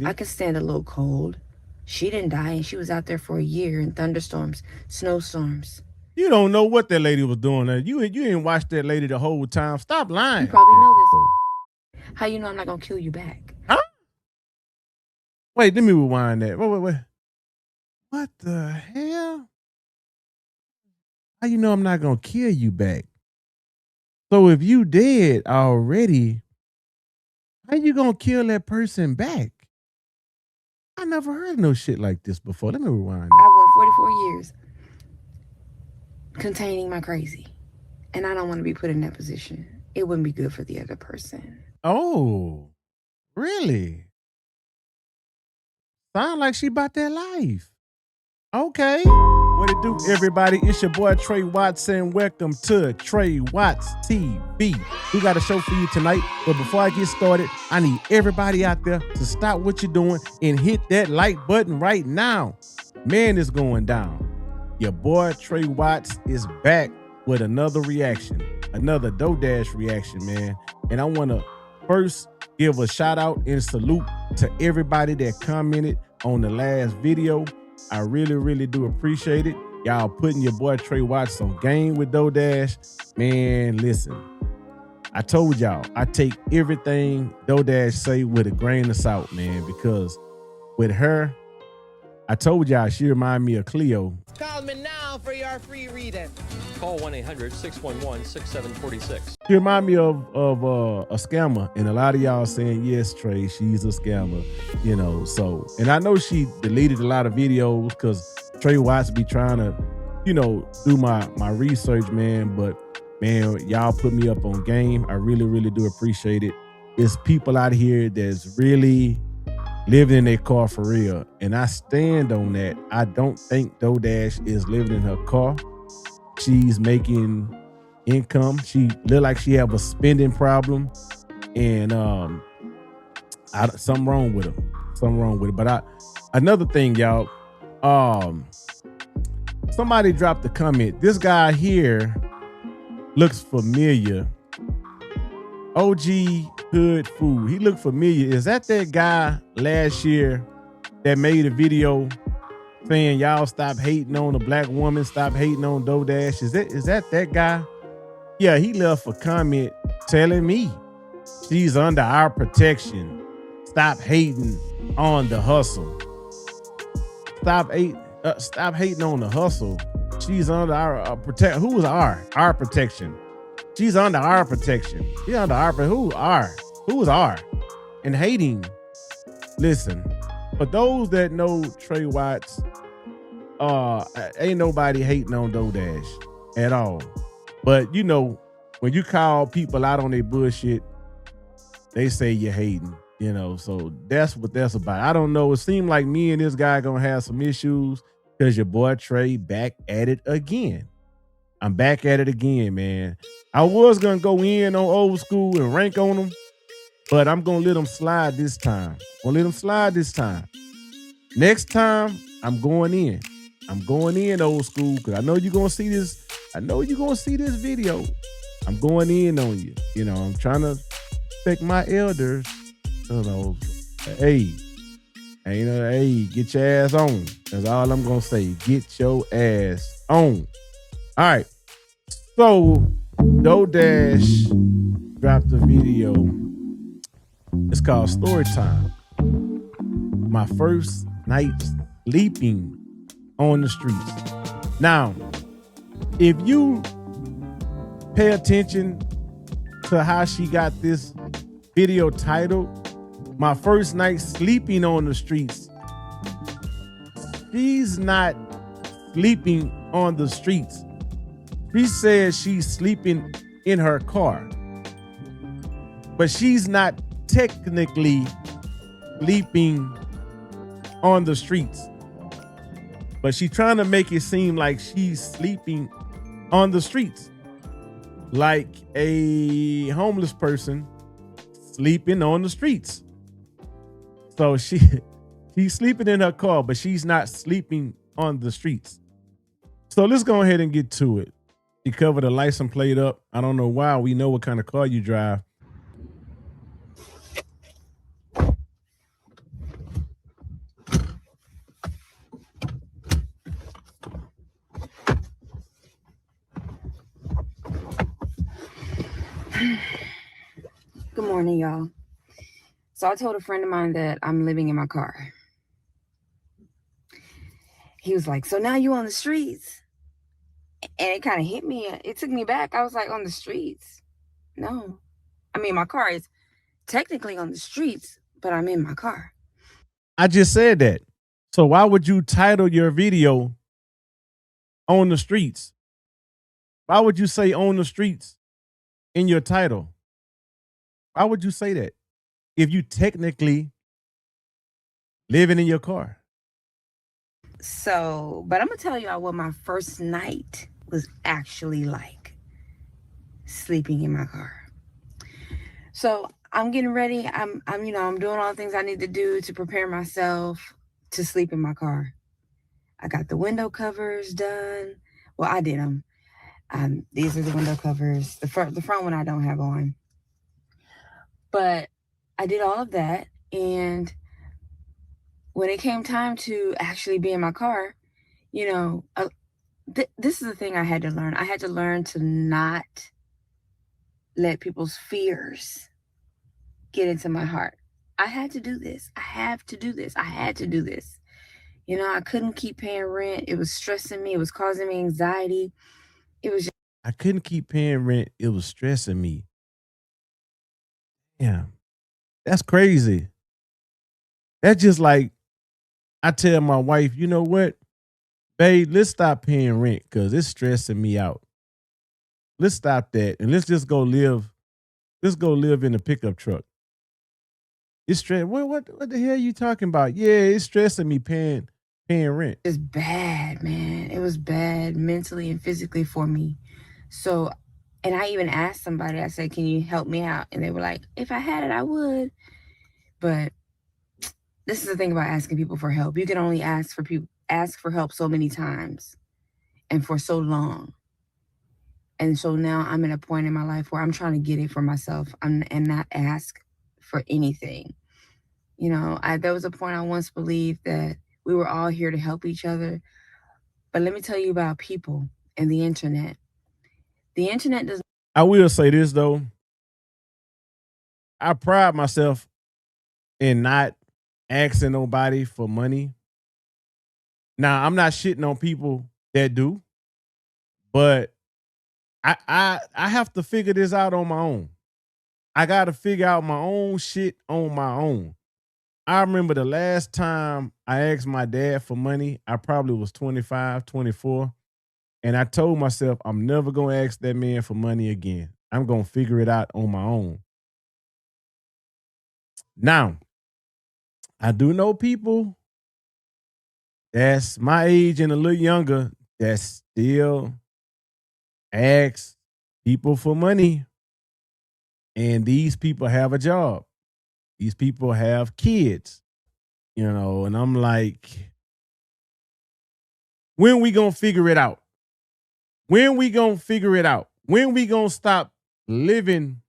I could stand a little cold. She didn't die, and she was out there for a year in thunderstorms, snowstorms. You don't know what that lady was doing. You ain't watched that lady the whole time. Stop You lying. probably know this. How you know I'm not gonna kill you back? Huh? Wait, let me rewind that. Wait. What the hell? How you know I'm not gonna kill you back? So if you dead already, how you gonna kill that person back? I never heard no shit like this before. Let me rewind it. I went 44 years containing my crazy, and I don't want to be put in that position. It wouldn't be good for the other person. Oh, really? Sound like she about that life. Okay. What it do, everybody? It's your boy Tre Wats, and welcome to Tre Wats TV. We got a show for you tonight, but before I get started, I need everybody out there to stop what you're doing and hit that like button right now. Man, it's going down. Your boy Tre Wats is back with another reaction, another DoorDash reaction, man. And I want to first give a shout out and salute to everybody that commented on the last video. I really do appreciate it. Y'all putting your boy Tre Wats on game with DoorDash. Man, listen. I told y'all, I take everything DoorDash say with a grain of salt, man, because with her, I told y'all she remind me of Cleo. Call me now for your free reading. Call 1-800-611-6746. She remind me of a scammer, and a lot of y'all saying, yes, Tre, she's a scammer, you know. So, and I know she deleted a lot of videos because Tre Wats be trying to, you know, do my research, man. But man, y'all put me up on game. I really do appreciate it. It's people out here that's really living in their car for real, and I stand on that. I don't think DoorDash is living in her car. She's making income. She look like she have a spending problem, and something wrong with her. Something wrong with it. But another thing, y'all. Somebody dropped a comment. This guy here looks familiar. OG Hood Food. He looked familiar. Is that guy last year that made a video saying y'all stop hating on a black woman, stop hating on DoorDash? Is that guy? Yeah, he left a comment telling me she's under our protection. Stop hating on the hustle. Stop hating on the hustle. She's under our protection. Who is our protection? She's under our protection. She's under our who is our? And hating. Listen, for those that know Tre Wats, ain't nobody hating on DoorDash at all. But you know, when you call people out on their bullshit, they say you're hating, you know. So that's what that's about. I don't know. It seemed like me and this guy gonna have some issues because your boy Tre back at it again. I'm back at it again, man. I was gonna go in on old school and rank on them, but I'm gonna let them slide this time. Next time, I'm going in. I'm going in old school because I know you're gonna see this. I know you're gonna see this video. I'm going in on you. You know, I'm trying to respect my elders. You know, hey, get your ass on. That's all I'm gonna say. Get your ass on. All right. So DoorDash dropped a video. It's called Story Time. My first night sleeping on the streets. Now, if you pay attention to how she got this video titled, My First Night Sleeping on the Streets, she's not sleeping on the streets. She says she's sleeping in her car, but she's not technically sleeping on the streets. But she's trying to make it seem like she's sleeping on the streets, like a homeless person sleeping on the streets. So she's sleeping in her car, but she's not sleeping on the streets. So let's go ahead and get to it. She covered the license plate up. I don't know why. We know what kind of car you drive. Good morning, y'all. So I told a friend of mine that I'm living in my car. He was like, so now you on the streets? And it kind of hit me. It took me back. I was like, on the streets? No. I mean, my car is technically on the streets, but I'm in my car. I just said that. So why would you title your video on the streets? Why would you say on the streets in your title? Why would you say that if you technically living in your car? So, but I'm going to tell y'all what my first night was actually like sleeping in my car. So I'm getting ready. I'm doing all the things I need to do to prepare myself to sleep in my car. I got the window covers done. Well, I did them. These are the window covers. The front one I don't have on. But I did all of that, and when it came time to actually be in my car, this is the thing I had to learn. I had to learn to not let people's fears get into my heart. I had to do this. I have to do this. I had to do this. I couldn't keep paying rent. It was stressing me. It was causing me anxiety. It was just, I couldn't keep paying rent. It was stressing me. Yeah, that's crazy. That's just like I tell my wife, you know what, babe, let's stop paying rent because it's stressing me out. Let's stop that and let's just go live. Let's go live in a pickup truck. It's stress. What the hell are you talking about? Yeah, it's stressing me paying rent. just bad, man. It was bad mentally and physically for me. So, and I even asked somebody, I said, can you help me out? And they were like, if I had it, I would. But this is the thing about asking people for help. You can only ask for help so many times and for so long. And so now I'm at a point in my life where I'm trying to get it for myself and not ask for anything. There was a point I once believed that we were all here to help each other. But let me tell you about people and the internet. The internet does. I will say this though. I pride myself in not asking nobody for money. Now, I'm not shitting on people that do, but I have to figure this out on my own. I got to figure out my own shit on my own. I remember the last time I asked my dad for money, I probably was 25, 24. And I told myself, I'm never going to ask that man for money again. I'm going to figure it out on my own. Now, I do know people that's my age and a little younger that still ask people for money. And these people have a job. These people have kids, and I'm like, when we going to figure it out? When we going to figure it out? When we going to stop living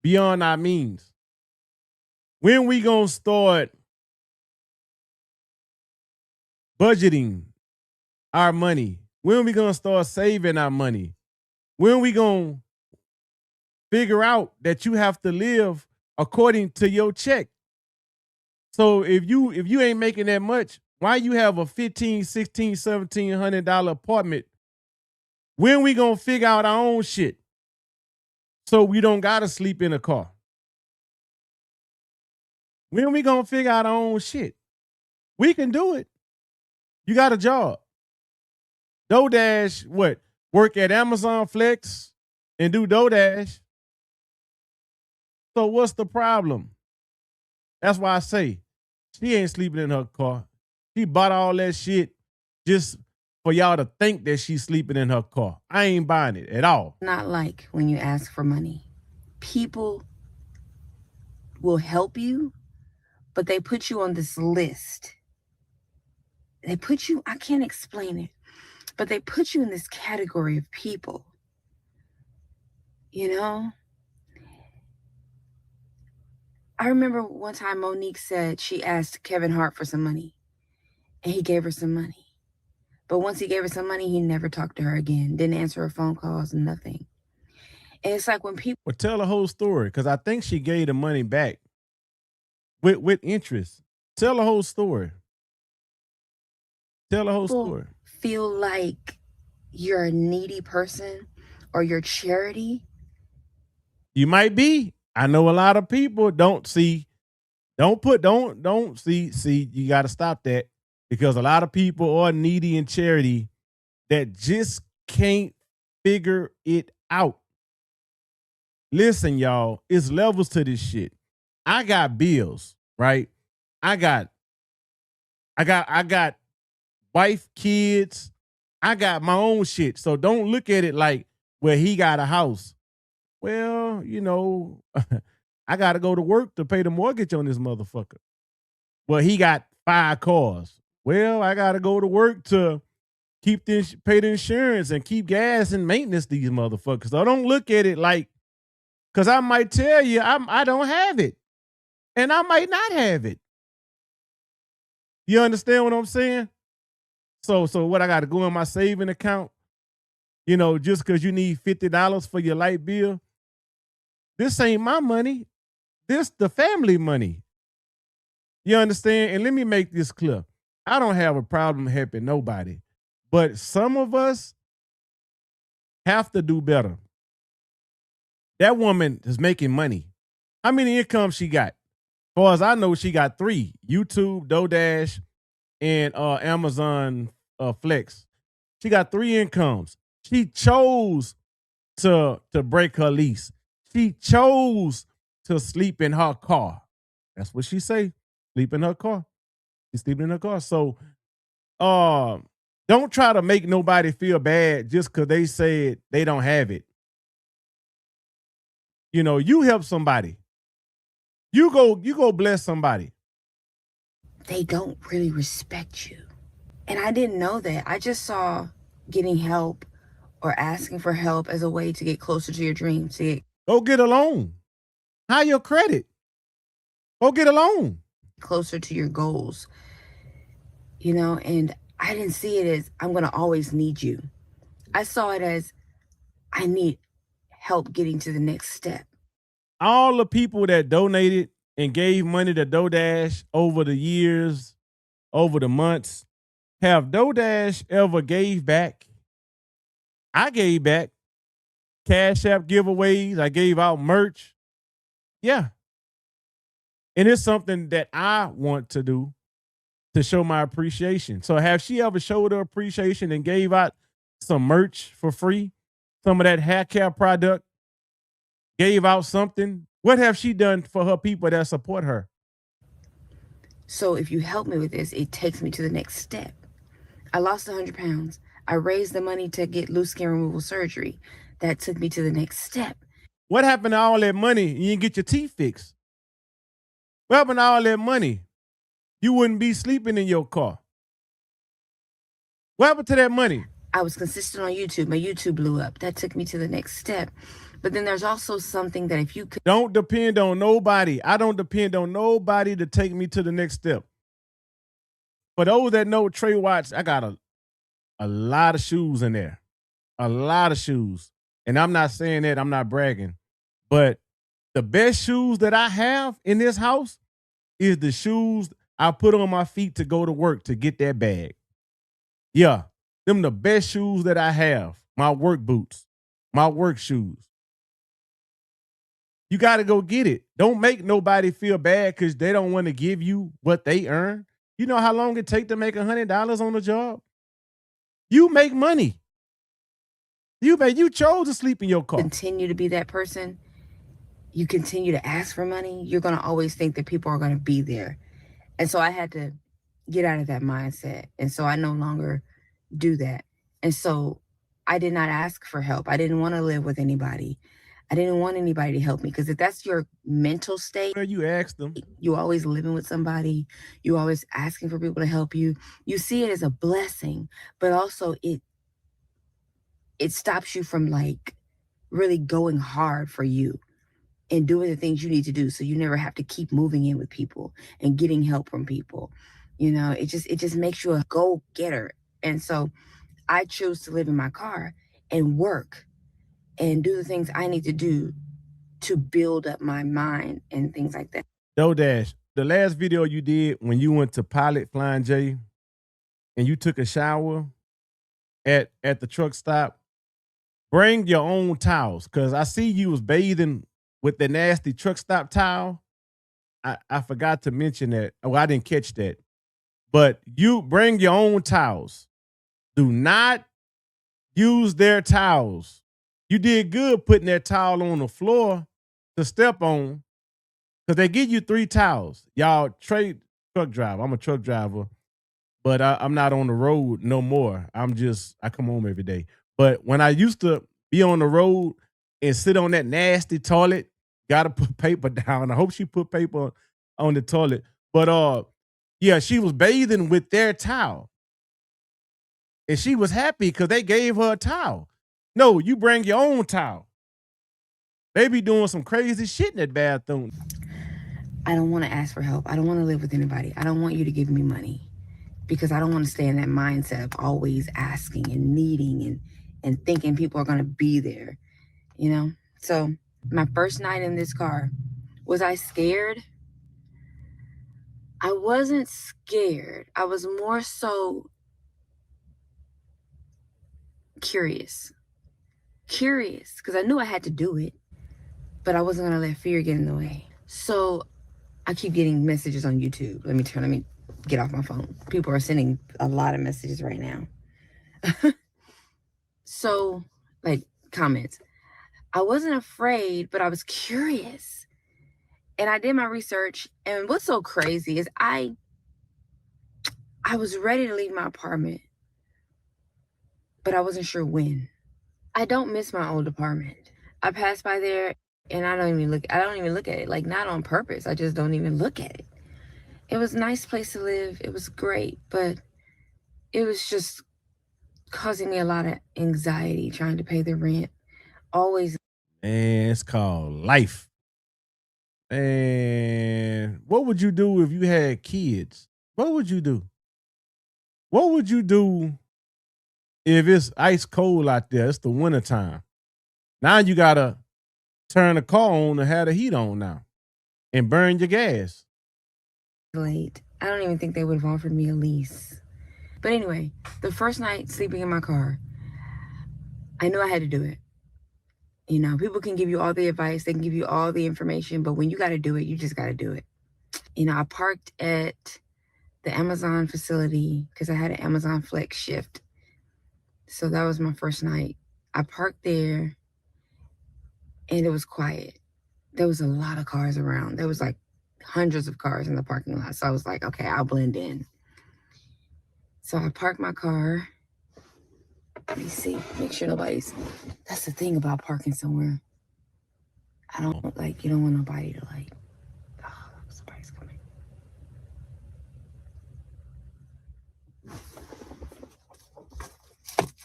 beyond our means? When we going to start budgeting our money? When we going to start saving our money? When we going to figure out that you have to live according to your check? So if you ain't making that much, why you have a $1,500, $1,600, $1,700 apartment? When we gonna figure out our own shit so we don't gotta sleep in a car? When we gonna figure out our own shit? We can do it. You got a job. DoorDash, what? Work at Amazon Flex and do DoorDash. So what's the problem? That's why I say she ain't sleeping in her car. She bought all that shit just for y'all to think that she's sleeping in her car. I ain't buying it at all. Not like when you ask for money. People will help you, but they put you on this list. I can't explain it, but they put you in this category of people. I remember one time Monique said she asked Kevin Hart for some money, and he gave her some money. But once he gave her some money, he never talked to her again, didn't answer her phone calls, nothing. And it's like when people Well, tell the whole story because I think she gave the money back with interest. Tell the whole story. Tell the whole story. feel like you're a needy person or you're charity, You might be. I know a lot of people don't see. Don't see. You got to stop that because a lot of people are needy in charity that just can't figure it out. Listen, y'all, it's levels to this shit. I got bills, right? I got wife, kids. I got my own shit. So don't look at it like, well, he got a house. Well, I got to go to work to pay the mortgage on this motherfucker. Well, he got 5 cars. Well, I got to go to work to pay the insurance and keep gas and maintenance these motherfuckers. So don't look at it like, because I might tell you I don't have it, and I might not have it. You understand what I'm saying? So what I got to go in my saving account? Just because you need $50 for your light bill. This ain't my money. This the family money. You understand? And let me make this clear. I don't have a problem helping nobody, but some of us have to do better. That woman is making money. How many incomes she got? As far as I know, she got 3: YouTube, DoorDash, and Amazon Flex. She got 3 incomes. She chose to break her lease. She chose to sleep in her car. That's what she say. Sleep in her car. She's sleeping in her car. So don't try to make nobody feel bad just because they said they don't have it. You help somebody. You go bless somebody. they don't really respect you. And I didn't know that. I just saw getting help or asking for help as a way to get closer to your dreams, to get Go get a loan. High your credit. Go get a loan. closer to your goals. And I didn't see it as I'm going to always need you. I saw it as I need help getting to the next step. All the people that donated and gave money to DoorDash over the years, over the months, have DoorDash ever gave back? I gave back. Cash App giveaways. I gave out merch. Yeah. And it's something that I want to do to show my appreciation. So have she ever showed her appreciation and gave out some merch for free? Some of that hair care product? Gave out something? What have she done for her people that support her? So if you help me with this, it takes me to the next step. I lost 100 pounds. I raised the money to get loose skin removal surgery. That took me to the next step. What happened to all that money? You didn't get your teeth fixed. What happened to all that money? You wouldn't be sleeping in your car. What happened to that money? I was consistent on YouTube. My YouTube blew up. That took me to the next step. But then there's also something that if you could. Don't depend on nobody. I don't depend on nobody to take me to the next step. For those that know Tre Wats, I got a lot of shoes in there. A lot of shoes. And I'm not saying that, I'm not bragging. But the best shoes that I have in this house is the shoes I put on my feet to go to work to get that bag. Yeah, them the best shoes that I have. My work boots, my work shoes. You got to go get it. Don't make nobody feel bad because they don't want to give you what they earn. You know how long it take to make $100 on a job? You make money. You chose to sleep in your car. Continue to be that person, you continue to ask for money, you're going to always think that people are going to be there. And so I had to get out of that mindset. And so I no longer do that. And so I did not ask for help. I didn't want to live with anybody. I didn't want anybody to help me because if that's your mental state, You ask them. you always living with somebody, you always asking for people to help you. You see it as a blessing, but also it stops you from like really going hard for you and doing the things you need to do. So you never have to keep moving in with people and getting help from people. It just makes you a go-getter. And so I chose to live in my car and work and do the things I need to do to build up my mind and things like that. Dash, the last video you did when you went to Pilot Flying J and you took a shower at the truck stop, bring your own towels, because I see you was bathing with the nasty truck stop towel. I forgot to mention that. Oh, I didn't catch that. But you bring your own towels. Do not use their towels. You did good putting that towel on the floor to step on, because they give you 3 towels. Y'all, Tre, truck driver. I'm a truck driver, but I'm not on the road no more. I come home every day. But when I used to be on the road and sit on that nasty toilet, gotta put paper down. I hope she put paper on the toilet. But yeah, she was bathing with their towel. And she was happy because they gave her a towel. No, you bring your own towel. They be doing some crazy shit in that bathroom. I don't want to ask for help. I don't want to live with anybody. I don't want you to give me money, because I don't want to stay in that mindset of always asking and needing and thinking people are going to be there, you know? So my first night in this car, was I scared? I wasn't scared. I was more so curious, because I knew I had to do it, but I wasn't going to let fear get in the way. So I keep getting messages on YouTube. Let me get off my phone. People are sending a lot of messages right now. So, like, comments. I wasn't afraid, but I was curious. And I did my research. And what's so crazy is I was ready to leave my apartment, but I wasn't sure when. I don't miss my old apartment. I pass by there and I don't even look at it. Like, not on purpose. I just don't even look at it. It was a nice place to live. It was great, but it was just causing me a lot of anxiety trying to pay the rent. Always. And it's called life. And what would you do if you had kids? What would you do? What would you do if it's ice cold out there? It's the wintertime. Now you gotta turn the car on and have the heat on now and burn your gas. Late. I don't even think they would have offered me a lease. But anyway, the first night sleeping in my car, I knew I had to do it. You know, people can give you all the advice, they can give you all the information, but when you got to do it, you just got to do it. You know, I parked at the Amazon facility because I had an Amazon Flex shift. So that was my first night. I parked there and it was quiet. There was a lot of cars around. There was like hundreds of cars in the parking lot. So I was like, okay, I'll blend in. So I parked my car. Let me see, make sure nobody's, that's the thing about parking somewhere. I don't you don't want nobody to oh, somebody's coming.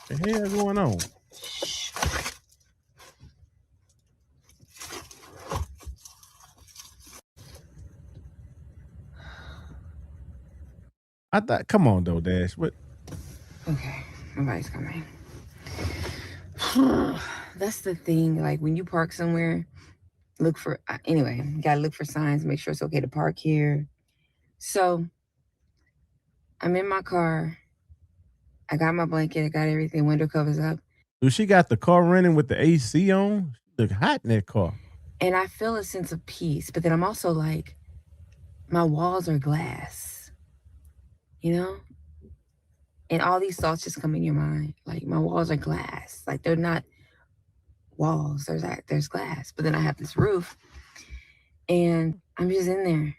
The hell going on? I thought, come on though, Dash. What? Okay, nobody's coming. That's the thing. Like, when you park somewhere, look for, anyway, you gotta look for signs, make sure it's okay to park here. So I'm in my car. I got my blanket, I got everything, window covers up. Dude, she got the car running with the AC on. She look hot in that car. And I feel a sense of peace, but then I'm also like, my walls are glass, you know? And all these thoughts just come in your mind. Like, my walls are glass. Like, they're not walls. There's glass. But then I have this roof. And I'm just in there.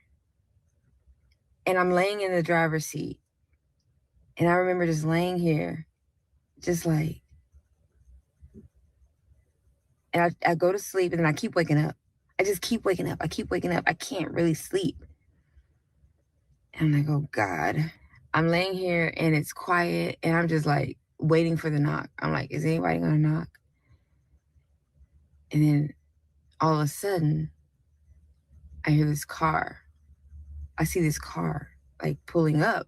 And I'm laying in the driver's seat. And I remember just laying here. Just like. And I go to sleep and then I keep waking up. I just keep waking up. I keep waking up. I can't really sleep. And I'm like, oh God. I'm laying here and it's quiet and I'm just like waiting for the knock. I'm like, is anybody gonna knock? And then all of a sudden, I hear this car. I see this car like pulling up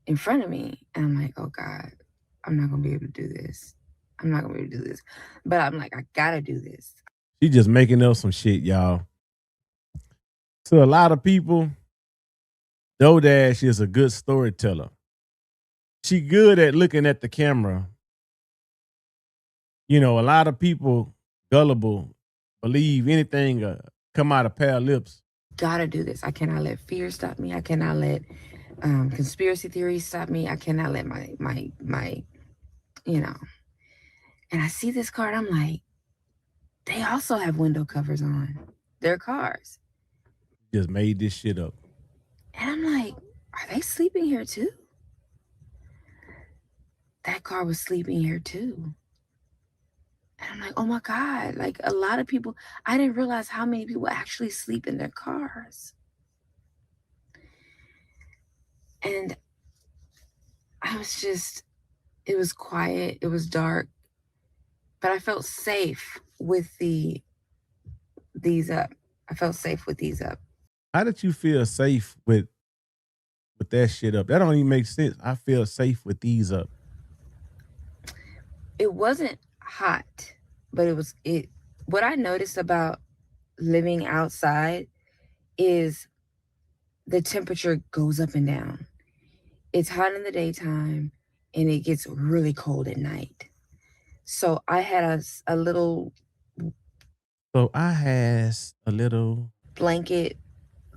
in front of me. And I'm like, oh God, I'm not gonna be able to do this. I'm not gonna do this. But I'm like, I gotta do this. She just making up some shit, y'all. To a lot of people, DoorDash is a good storyteller. She good at looking at the camera. You know, a lot of people gullible believe anything come out of pair of lips. Gotta do this. I cannot let fear stop me. I cannot let conspiracy theories stop me. I cannot let my you know. And I see this car, and I'm like, they also have window covers on their cars. Just made this shit up. And I'm like, are they sleeping here too? That car was sleeping here too. And I'm like, oh my God, like a lot of people, I didn't realize how many people actually sleep in their cars. And I was just, it was quiet, it was dark, but I felt safe with these up. I felt safe with these up. How did you feel safe with that shit up? That don't even make sense. I feel safe with these up. It wasn't hot, but what I noticed about living outside is the temperature goes up and down. It's hot in the daytime and it gets really cold at night. So I had a little blanket,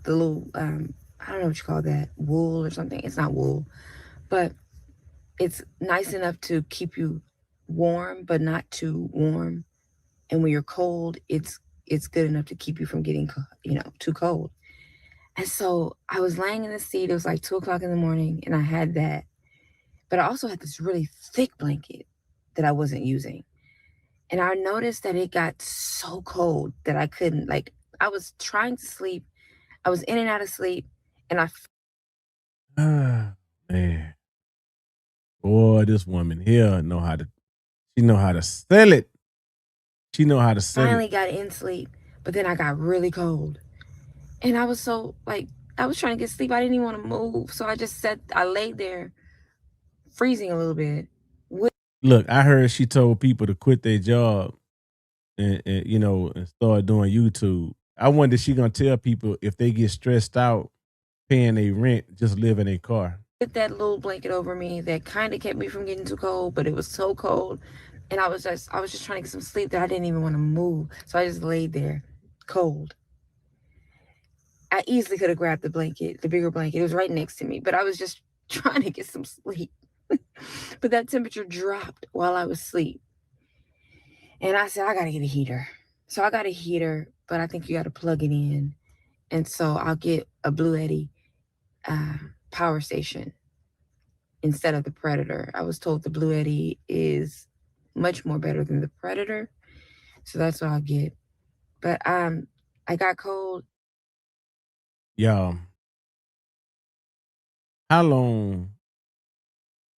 the little I don't know what you call that, wool or something. It's not wool, but it's nice enough to keep you warm, but not too warm. And when you're cold, it's good enough to keep you from getting, too cold. And so I was laying in the seat. It was like 2:00 in the morning, and I had that. But I also had this really thick blanket that I wasn't using. And I noticed that it got so cold that I couldn't, like, I was trying to sleep. I was in and out of sleep, and Man. Boy, this woman here she know how to sell it. She know how to sell finally it. got in sleep, but then I got really cold. And I was so, like, I was trying to get sleep. I didn't even want to move. So I laid there freezing a little bit. Look, I heard she told people to quit their job and start doing YouTube. I wonder if she gonna tell people if they get stressed out paying their rent, just live in a car. With that little blanket over me that kind of kept me from getting too cold, but it was so cold. And I was just trying to get some sleep that I didn't even want to move. So I just laid there cold. I easily could have grabbed the blanket, the bigger blanket. It was right next to me, but I was just trying to get some sleep. But that temperature dropped while I was asleep. And I said, I got to get a heater. So I got a heater, but I think you got to plug it in. And so I'll get a Blue Eddy power station instead of the Predator. I was told the Blue Eddy is much more better than the Predator. So that's what I'll get. But I got cold. Y'all, how long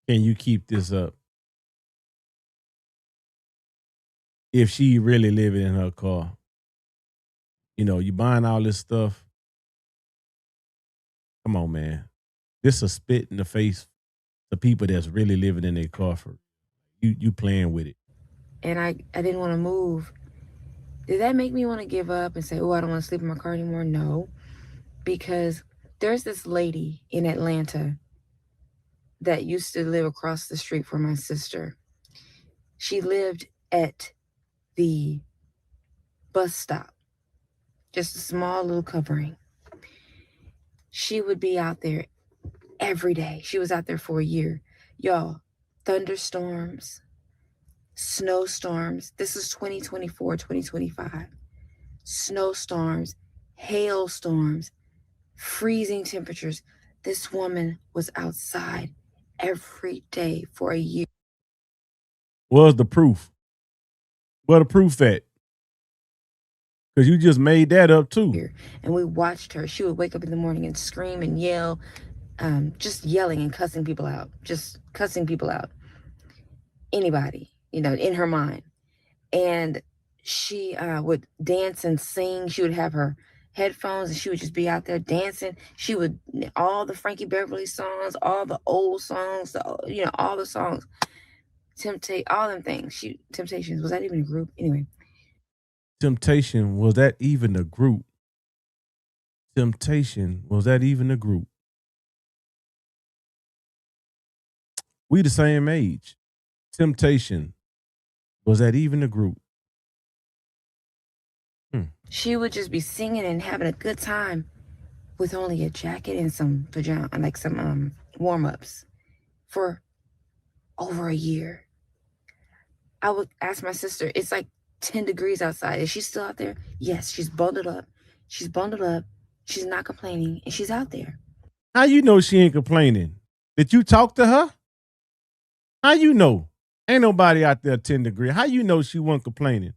can you keep this up? If she really living in her car. You buying all this stuff. Come on, man. This a spit in the face to people that's really living in their car for you playing with it. And I didn't want to move. Did that make me want to give up and say, oh, I don't want to sleep in my car anymore? No. Because there's this lady in Atlanta that used to live across the street from my sister. She lived at the bus stop, just a small little covering. She would be out there every day. She was out there for a year. Y'all, thunderstorms, snowstorms. This is 2024, 2025. Snowstorms, hailstorms, freezing temperatures. This woman was outside every day for a year. Where's the proof? Where the proof at? Because you just made that up too. And we watched her. She would wake up in the morning and scream and yell, just yelling and cussing people out. Just cussing people out. Anybody, in her mind. And she would dance and sing. She would have her headphones and she would just be out there dancing. She would, all the Frankie Beverly songs, all the old songs, all the songs. all them things. Temptations, was that even a group? Anyway. Temptation, was that even a group? Temptation, was that even a group? We the same age. Temptation, was that even a group? She would just be singing and having a good time with only a jacket and some pajama, like some warm-ups for over a year. I would ask my sister, it's like 10 degrees outside. Is she still out there? Yes, she's bundled up. She's bundled up. She's not complaining, and she's out there. How you know she ain't complaining? Did you talk to her? How you know? Ain't nobody out there 10 degrees. How you know she wasn't complaining?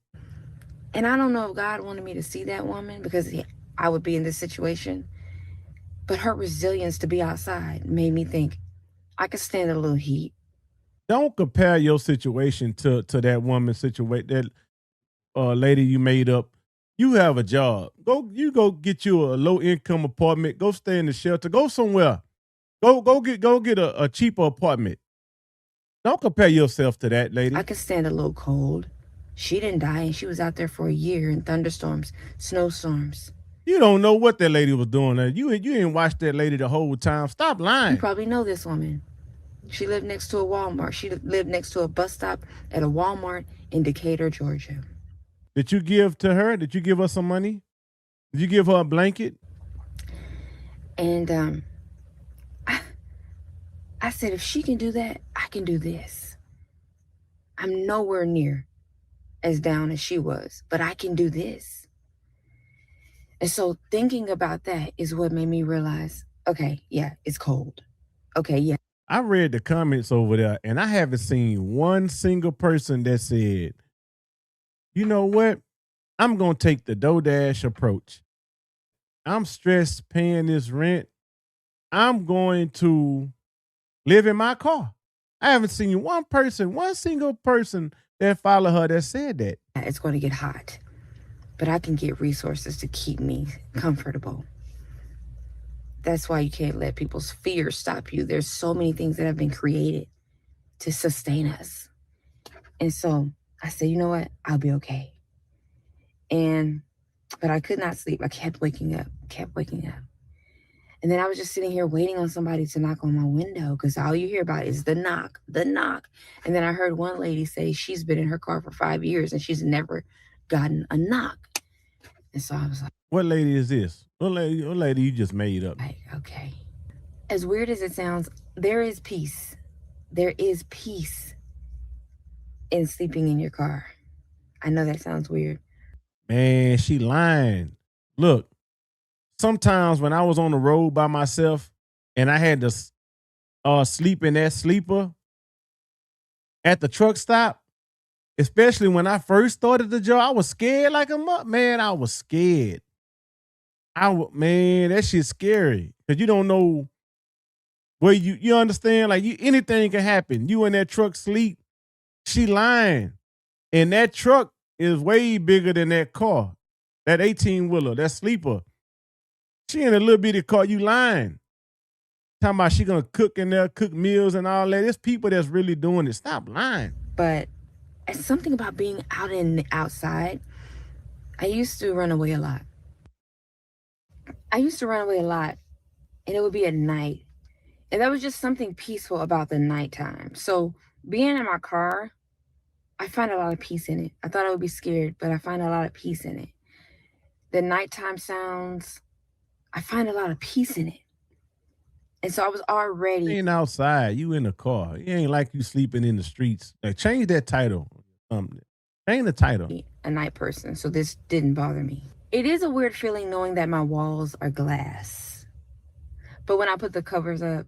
And I don't know if God wanted me to see that woman because I would be in this situation. But her resilience to be outside made me think I could stand a little heat. Don't compare your situation to that woman's situation, that lady you made up. You have a job. Go get you a low income apartment. Go stay in the shelter. Go somewhere. Go get a cheaper apartment. Don't compare yourself to that lady. I could stand a little cold. She didn't die, and she was out there for a year in thunderstorms, snowstorms. You don't know what that lady was doing. You ain't watched that lady the whole time. Stop lying. You probably know this woman. She lived next to a Walmart. She lived next to a bus stop at a Walmart in Decatur, Georgia. Did you give to her? Did you give her some money? Did you give her a blanket? And I said, if she can do that, I can do this. I'm nowhere near as down as she was, but I can do this. And so thinking about that is what made me realize, okay, yeah, it's cold. Okay, yeah. I read the comments over there, and I haven't seen one single person that said, you know what? I'm going to take the DoorDash approach. I'm stressed paying this rent. I'm going to live in my car. I haven't seen one single person that followed her that said that. It's going to get hot, but I can get resources to keep me comfortable. That's why you can't let people's fears stop you. There's so many things that have been created to sustain us. And so I said, you know what? I'll be okay. But I could not sleep. I kept waking up. And then I was just sitting here waiting on somebody to knock on my window because all you hear about is the knock. And then I heard one lady say she's been in her car for 5 years and she's never gotten a knock. And so I was like, what lady is this? What lady you just made up? Like, okay. As weird as it sounds, there is peace. There is peace in sleeping in your car. I know that sounds weird. Man, she lying. Look, sometimes when I was on the road by myself and I had to sleep in that sleeper at the truck stop, especially when I first started the job, I was scared like a mutt. Man, I was scared. Man, that shit's scary because you don't know where you understand. Like anything can happen. You in that truck sleep, she lying, and that truck is way bigger than that car, that 18-wheeler, that sleeper. She in a little bitty car. You lying. Talking about she gonna cook in there, cook meals and all that. There's people that's really doing it. Stop lying. But it's something about being out in the outside. I used to run away a lot. And it would be at night. And there was just something peaceful about the nighttime. So being in my car, I find a lot of peace in it. I thought I would be scared, but I find a lot of peace in it. The nighttime sounds, I find a lot of peace in it. And so I was already... You ain't outside. You in the car. It ain't like you sleeping in the streets. Like, change that title. Change the title. A night person, so this didn't bother me. It is a weird feeling knowing that my walls are glass. But when I put the covers up,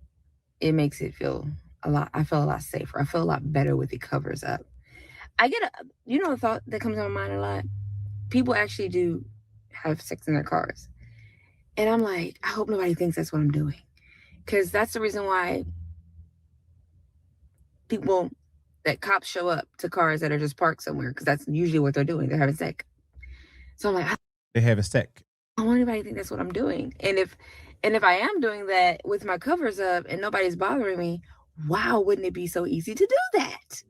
it makes it feel I feel a lot safer. I feel a lot better with the covers up. I get a thought that comes to my mind a lot. People actually do have sex in their cars. And I'm like, I hope nobody thinks that's what I'm doing. Because that's the reason why cops show up to cars that are just parked somewhere, because that's usually what they're doing. They're having sex. So I'm like, they're having sex. I don't want anybody to think that's what I'm doing. And if I am doing that with my covers up and nobody's bothering me, wow, wouldn't it be so easy to do that?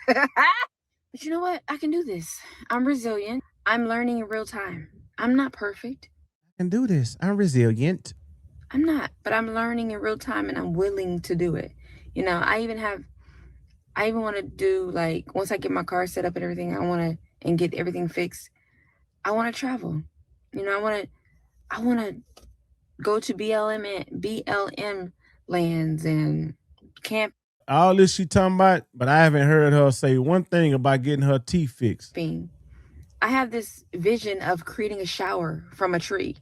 But you know what? I can do this. I'm resilient. I'm learning in real time. I'm not perfect. I can do this. I'm resilient. I'm not, but I'm learning in real time and I'm willing to do it. You know, I even want to do, like, once I get my car set up and everything, and get everything fixed, I want to travel. You know, I want to go to BLM lands and camping. All this she talking about, but I haven't heard her say one thing about getting her teeth fixed. I have this vision of creating a shower from a tree.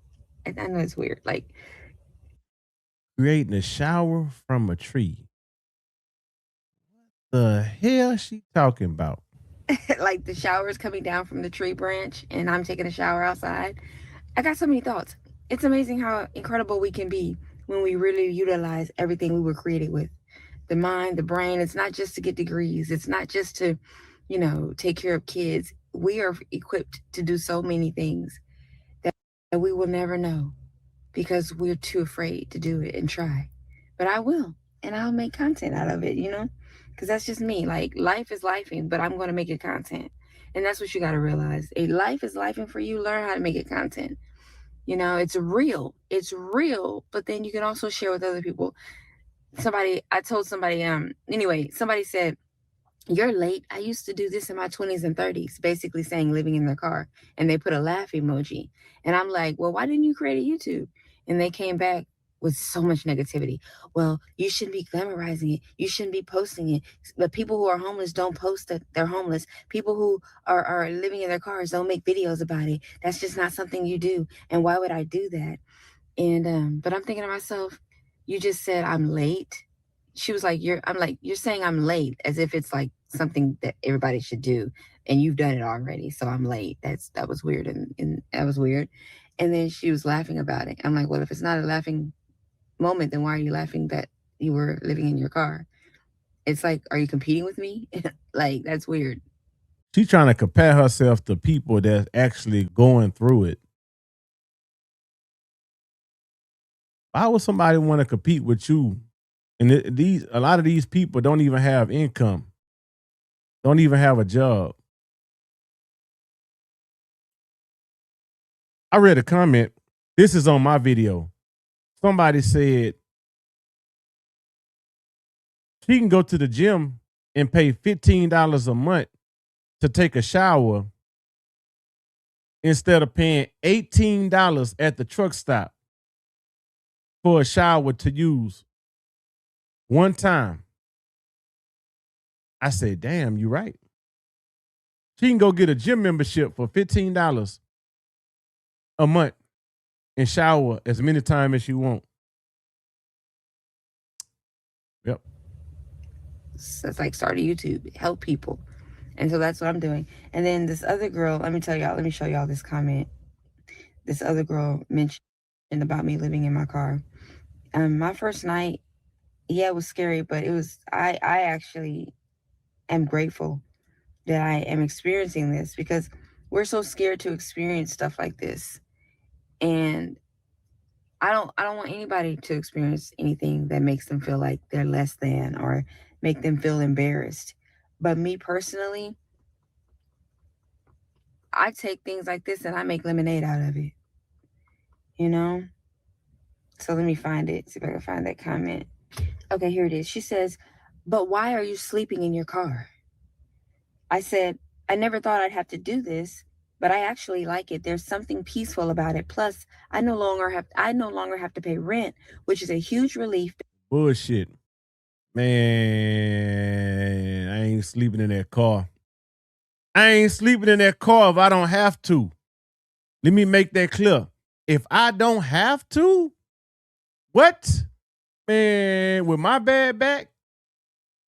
And I know it's weird. Like, creating a shower from a tree. What the hell she talking about? like the shower is coming down from the tree branch and I'm taking a shower outside. I got so many thoughts. It's amazing how incredible we can be when we really utilize everything we were created with. The mind, the brain, it's not just to get degrees. It's not just to, take care of kids. We are equipped to do so many things that we will never know because we're too afraid to do it and try. But I will, and I'll make content out of it, because that's just me. Like, life is lifing, but I'm going to make it content. And that's what you got to realize. A life is lifing for you. Learn how to make it content. It's real. It's real, but then you can also share with other people. I told somebody, somebody said, "You're late. I used to do this in my 20s and 30s," basically saying living in their car. And they put a laugh emoji. And I'm like, well, why didn't you create a YouTube? And they came back with so much negativity. Well, you shouldn't be glamorizing it. You shouldn't be posting it. But people who are homeless don't post that they're homeless. People who are living in their cars don't make videos about it. That's just not something you do. And why would I do that? And but I'm thinking to myself, you just said I'm late. She was like, you're saying I'm late as if it's like something that everybody should do, and you've done it already, so I'm late. That was weird, and that was weird. And then she was laughing about it. I'm like, well, if it's not a laughing moment, then why are you laughing that you were living in your car? It's like, are you competing with me? Like, that's weird. She's trying to compare herself to people that's actually going through it. Why would somebody want to compete with you? And a lot of these people don't even have income, don't even have a job. I read a comment. This is on my video. Somebody said she can go to the gym and pay $15 a month to take a shower instead of paying $18 at the truck stop for a shower to use one time. I said, damn, you're right. She can go get a gym membership for $15 a month and shower as many times as she want. Yep. So it's like, start a YouTube, help people. And so that's what I'm doing. And then this other girl, let me show y'all this comment. This other girl mentioned about me living in my car. My first night, yeah, it was scary, but I actually am grateful that I am experiencing this, because we're so scared to experience stuff like this. And I don't want anybody to experience anything that makes them feel like they're less than or make them feel embarrassed. But me personally, I take things like this and I make lemonade out of it. So let me find it. See if I can find that comment. Okay, here it is. She says, "But why are you sleeping in your car?" I said, "I never thought I'd have to do this, but I actually like it. There's something peaceful about it. Plus, I no longer have to pay rent, which is a huge relief." Bullshit. Man, I ain't sleeping in that car. I ain't sleeping in that car if I don't have to. Let me make that clear. If I don't have to, what? Man, with my bad back,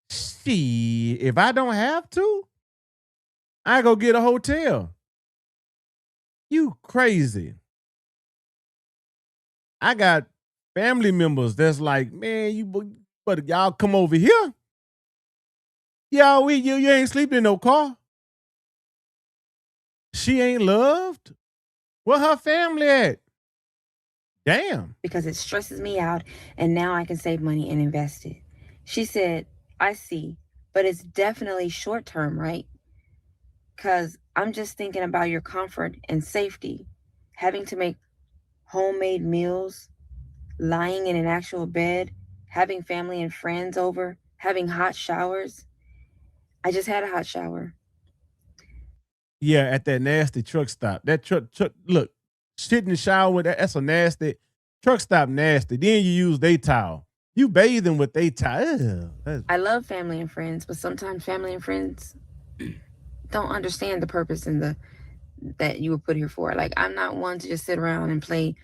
shit, if I don't have to, I go get a hotel. You crazy. I got family members that's like, man, but y'all come over here. Y'all, you ain't sleeping in no car. She ain't loved. Where her family at? Damn. Because it stresses me out, and now I can save money and invest it. She said, "I see. but it's definitely short term, right? Because I'm just thinking about your comfort and safety. Having to make homemade meals, lying in an actual bed, having family and friends over, having hot showers. I just had a hot shower. Yeah, at that nasty truck stop. That truck look, shit in the shower with that's a nasty truck stop nasty. Then you use they towel. You bathing with they towel. I love family and friends, but sometimes family and friends don't understand the purpose and the that you were put here for. Like, I'm not one to just sit around and play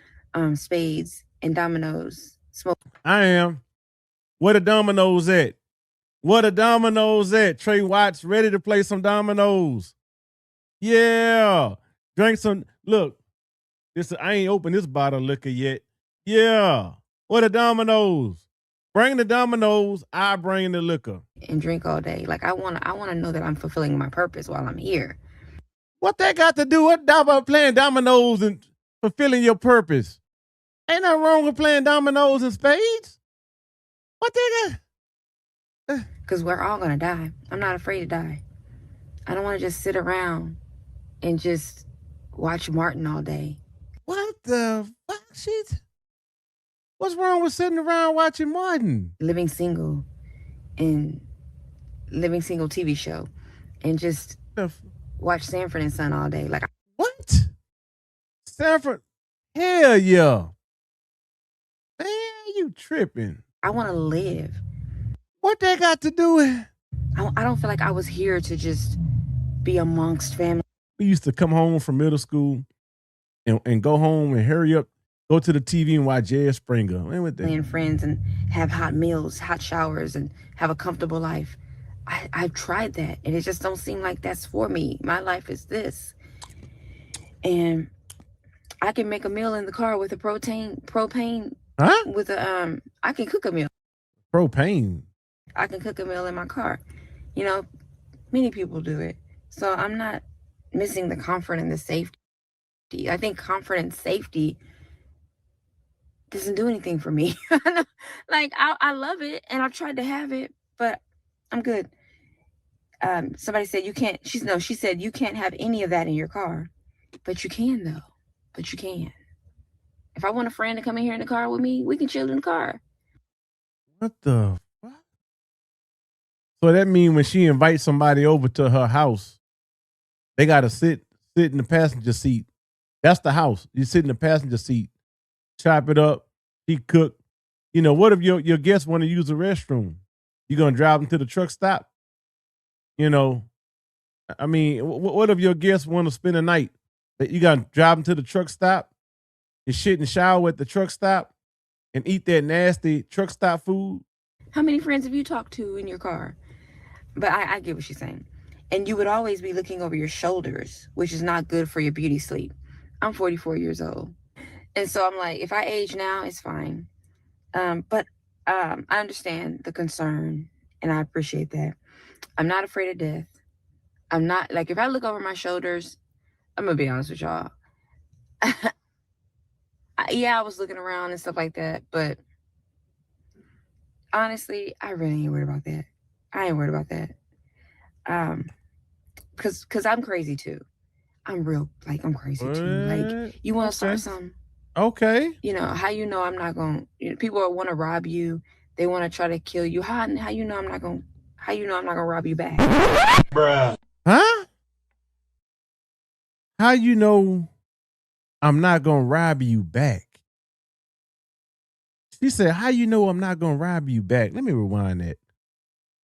spades and dominoes, smoke. I am. Where the dominoes at? Where the dominoes at? Tre Wats ready to play some dominoes. Yeah. Drink some. Look, I ain't opened this bottle of liquor yet. Yeah. Where the dominoes? Bring the dominoes. I bring the liquor. And drink all day. Like, I wanna know that I'm fulfilling my purpose while I'm here. What that got to do with playing dominoes and fulfilling your purpose? Ain't nothing wrong with playing dominoes and spades. What they got? Because we're all gonna die. I'm not afraid to die. I don't want to just sit around and just watch Martin all day. What the fuck shit? What's wrong with sitting around watching Martin? Living single TV show and just watch Sanford and Son all day. Like, what? Sanford? Hell yeah. Man, you tripping. I want to live. What that got to do with? I don't feel like I was here to just be amongst family. We used to come home from middle school and go home and hurry up, go to the TV and watch Jerry Springer. And friends and have hot meals, hot showers, and have a comfortable life. I've tried that, and it just don't seem like that's for me. My life is this. And I can make a meal in the car with a propane. Huh? With a I can cook a meal. Propane. I can cook a meal in my car. You know, many people do it. So I'm not missing the comfort and the safety. I think comfort and safety doesn't do anything for me. Like, I love it and I've tried to have it, but I'm good. Somebody said you can't. She said you can't have any of that in your car, but you can though. But you can. If I want a friend to come in here in the car with me, we can chill in the car. What the fuck? So that means when she invites somebody over to her house, they gotta sit in the passenger seat. That's the house. You sit in the passenger seat, chop it up, she cook. You know, what if your guests want to use the restroom? You gonna drive them to the truck stop? You know, I mean, what if your guests want to spend a night? You gotta drive them to the truck stop and shit and shower at the truck stop and eat that nasty truck stop food? How many friends have you talked to in your car? But I get what she's saying. And you would always be looking over your shoulders, which is not good for your beauty sleep. I'm 44 years old. And so I'm like, if I age now, it's fine. But I understand the concern and I appreciate that. I'm not afraid of death. I'm not, like, if I look over my shoulders, I'm going to be honest with y'all. Yeah, I was looking around and stuff like that, but honestly, I really ain't worried about that. I ain't worried about that. Cause I'm crazy too. I'm crazy too. Like, you want to start something? Okay. You know, how you know I'm not going to, people want to rob you. They want to try to kill you. How you know I'm not going to rob you back? Bruh. Huh? How you know I'm not going to rob you back? She said, how you know I'm not going to rob you back? Let me rewind that.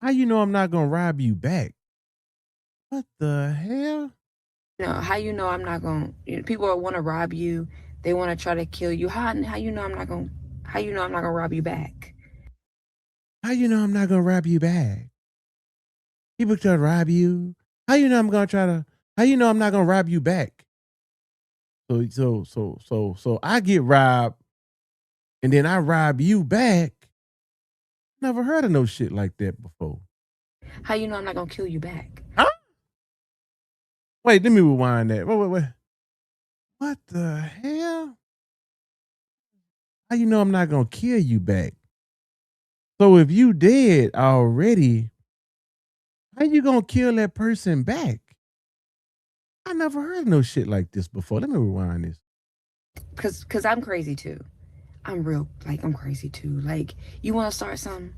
How you know I'm not going to rob you back? What the hell? You know, how you know I'm not going to, people want to rob you. They want to try to kill you. How you know I'm not going to rob you back? How you know I'm not going to rob you back? People try to rob you. How you know I'm not going to rob you back? So I get robbed and then I rob you back. Never heard of no shit like that before. How you know I'm not going to kill you back? Huh? Wait, let me rewind that. Wait. What the hell? How you know I'm not going to kill you back? So if you dead already, How you gonna kill that person back? I never heard no shit like this before. Let me rewind this. Cause I'm crazy too. I'm real, like, I'm crazy too. Like, you want to start something?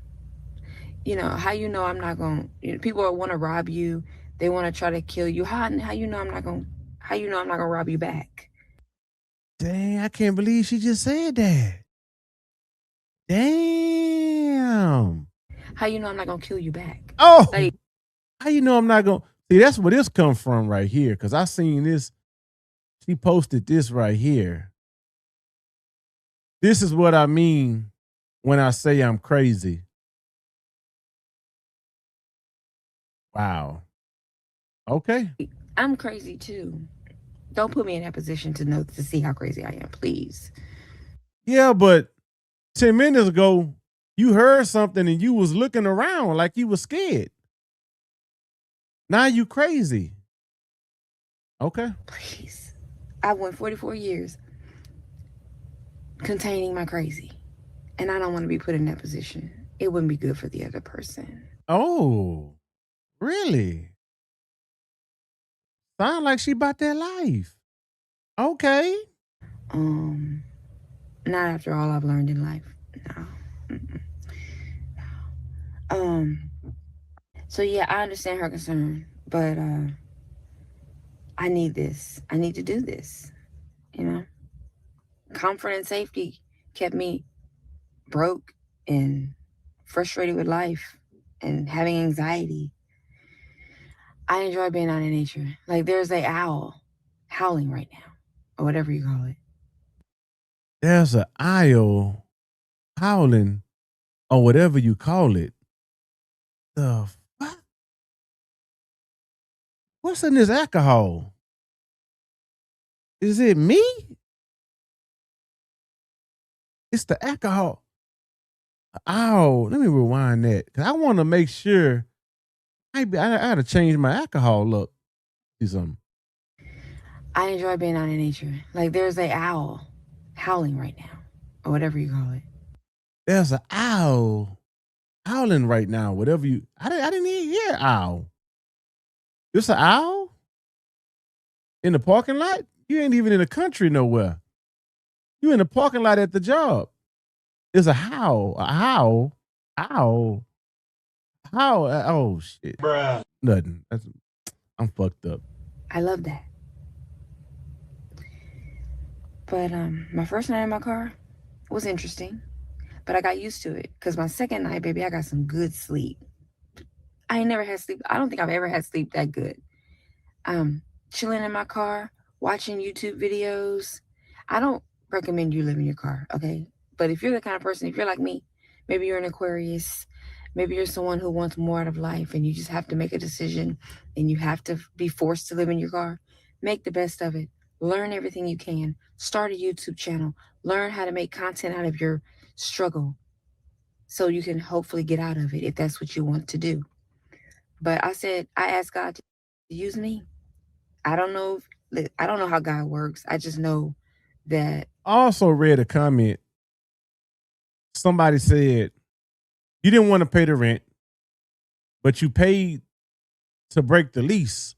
You know, how you know I'm not going to, people want to rob you. They want to try to kill you. How you know I'm not going to, how you know I'm not going to rob you back? Dang, I can't believe she just said that. Damn. How you know I'm not going to kill you back? Oh, Like, how you know I'm not going to? See, that's where this come from right here. Because I seen this. She posted this right here. This is what I mean when I say I'm crazy. Wow. Okay. I'm crazy too. Don't put me in that position to see how crazy I am, please. Yeah, but 10 minutes ago, you heard something and you was looking around like you was scared. Now you crazy. Okay. Please. I went 44 years containing my crazy. And I don't want to be put in that position. It wouldn't be good for the other person. Oh, really? Sound like she about that life. Okay. Not after all I've learned in life. No. So yeah, I understand her concern, but I need this. I need to do this. You know? Comfort and safety kept me broke and frustrated with life and having anxiety. I enjoy being out in nature. Like, there's a owl howling right now, or whatever you call it. There's an owl howling or whatever you call it. The fuck? What's in this alcohol? Is it me? It's the alcohol. Oh, let me rewind that because I want to make sure. I gotta change my alcohol look. See something. I enjoy being out in nature. Like, there's a owl howling right now, or whatever you call it. There's an owl howling right now. Whatever you. I didn't even hear owl. It's an owl in the parking lot. You ain't even in the country nowhere. You in the parking lot at the job. It's a howl. A howl. Owl. How? Oh shit. Bruh. Nothing. I'm fucked up. I love that. But my first night in my car was interesting, but I got used to it because my second night, baby, I got some good sleep. I ain't never had sleep. I don't think I've ever had sleep that good. Chilling in my car, watching YouTube videos. I don't recommend you live in your car, okay? But if you're the kind of person, if you're like me, maybe you're an Aquarius, maybe you're someone who wants more out of life and you just have to make a decision and you have to be forced to live in your car, make the best of it. Learn everything you can. Start a YouTube channel. Learn how to make content out of your struggle so you can hopefully get out of it if that's what you want to do. But I asked God to use me. I don't know how God works. I just know that. I also read a comment. Somebody said you didn't want to pay the rent, but you paid to break the lease.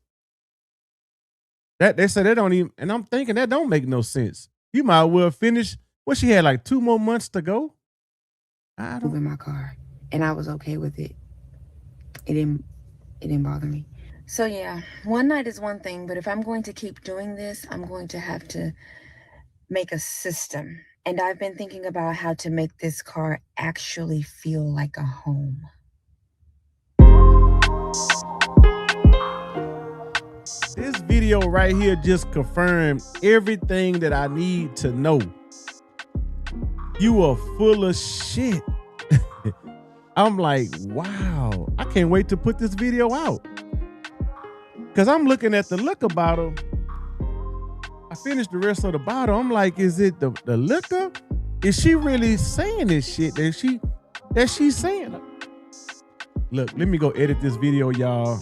That they said they don't even, and I'm thinking that don't make no sense. You might well finish. What, she had like 2 more months to go. I Move don't. in my car, and I was okay with it. It didn't bother me. So yeah, one night is one thing, but if I'm going to keep doing this, I'm going to have to make a system. And I've been thinking about how to make this car actually feel like a home. This video right here just confirmed everything that I need to know. You are full of shit. I'm like, wow. I can't wait to put this video out. Because I'm looking at the liquor bottle. I finished the rest of the bottle. I'm like, is it the liquor? Is she really saying this shit that she's saying? Look, let me go edit this video, y'all.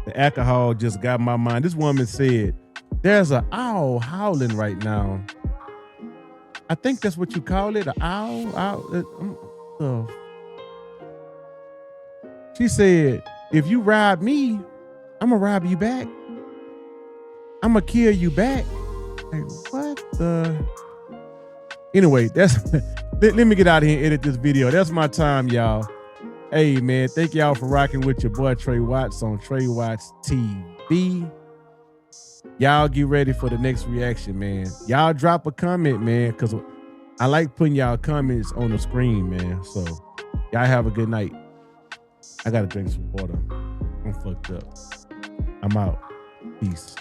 The alcohol just got my mind. This woman said, there's an owl howling right now. I think that's what you call it, an owl. She said, if you rob me, I'm gonna rob you back. I'm gonna kill you back. Like, what the? Anyway, that's let me get out of here and edit this video. That's my time, y'all. Hey, man, thank y'all for rocking with your boy Tre Wats on Tre Wats TV. Y'all get ready for the next reaction, man. Y'all drop a comment, man, because I like putting y'all comments on the screen, man. So y'all have a good night. I gotta drink some water. I'm fucked up. I'm out. Peace.